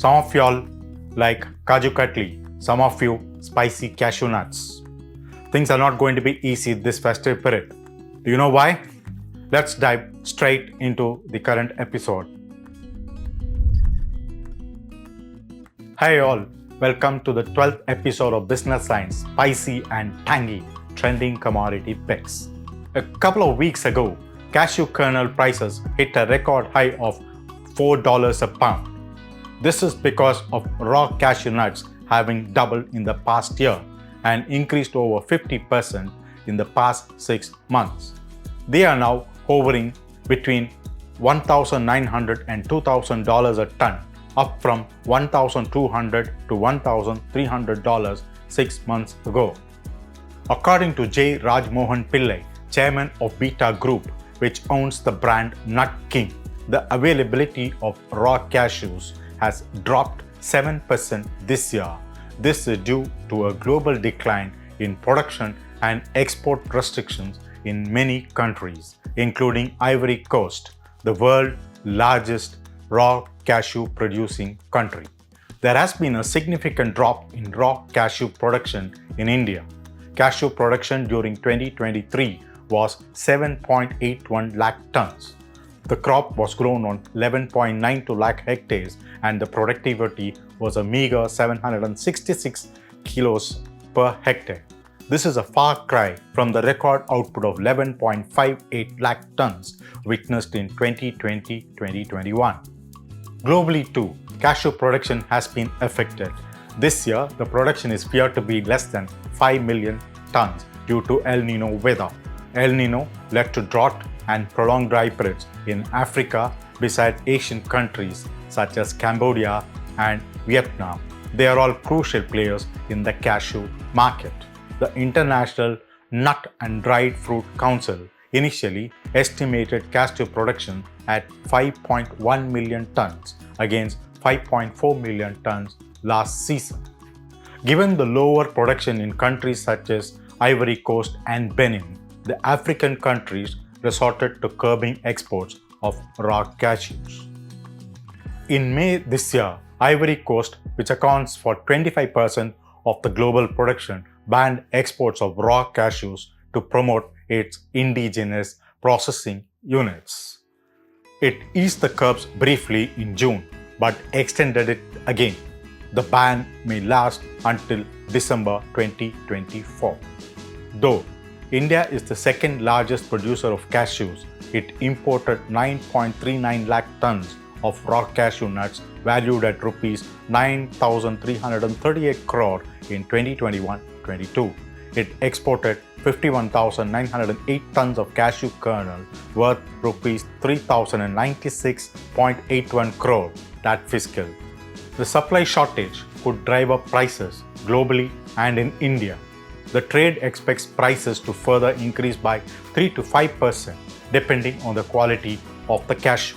Some of y'all like Kaju Katli, some of you spicy cashew nuts. Things are not going to be easy this festive period. Do you know why? Let's dive straight into the current episode. Hi all, welcome to the 12th episode of Business Science, Spicy and Tangy Trending Commodity Picks. A couple of weeks ago, cashew kernel prices hit a record high of $4 a pound. This is because of raw cashew nuts having doubled in the past year and increased over 50% in the past 6 months. They are now hovering between $1,900 and $2,000 a ton, up from $1,200 to $1,300 6 months ago. According to J. Rajmohan Pillai, chairman of Beta Group, which owns the brand Nut King, the availability of raw cashews has dropped 7% this year. This is due to a global decline in production and export restrictions in many countries, including Ivory Coast, the world's largest raw cashew producing country. There has been a significant drop in raw cashew production in India. Cashew production during 2023 was 7.81 lakh tons. The crop was grown on 11.92 lakh hectares and the productivity was a meager 766 kilos per hectare. This is a far cry from the record output of 11.58 lakh tons witnessed in 2020-2021. Globally too, cashew production has been affected. This year, the production is feared to be less than 5 million tons due to El Nino weather. El Nino led to drought and prolonged dry periods in Africa beside Asian countries such as Cambodia and Vietnam. They are all crucial players in the cashew market. The International Nut and Dried Fruit Council initially estimated cashew production at 5.1 million tons against 5.4 million tons last season. Given the lower production in countries such as Ivory Coast and Benin, the African countries resorted to curbing exports of raw cashews. In May this year, Ivory Coast, which accounts for 25% of the global production, banned exports of raw cashews to promote its indigenous processing units. It eased the curbs briefly in June, but extended it again. The ban may last until December 2024. Though India is the second largest producer of cashews, it imported 9.39 lakh tons of raw cashew nuts valued at rupees 9,338 crore in 2021-22. It exported 51,908 tons of cashew kernel worth rupees 3,096.81 crore that fiscal. The supply shortage could drive up prices globally and in India. The trade expects prices to further increase by 3 to 5% depending on the quality of the cashew.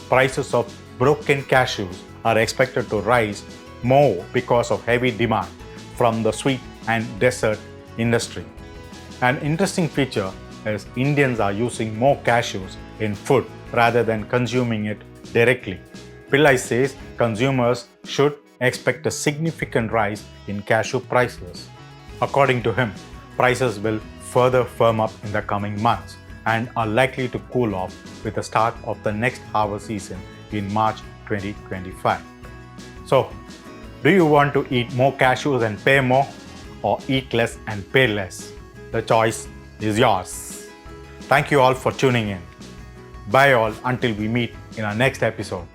Prices of broken cashews are expected to rise more because of heavy demand from the sweet and dessert industry. An interesting feature is Indians are using more cashews in food rather than consuming it directly. Pillai says consumers should expect a significant rise in cashew prices. According to him, prices will further firm up in the coming months and are likely to cool off with the start of the next harvest season in March 2025. So, do you want to eat more cashews and pay more, or eat less and pay less? The choice is yours. Thank you all for tuning in. Bye all until we meet in our next episode.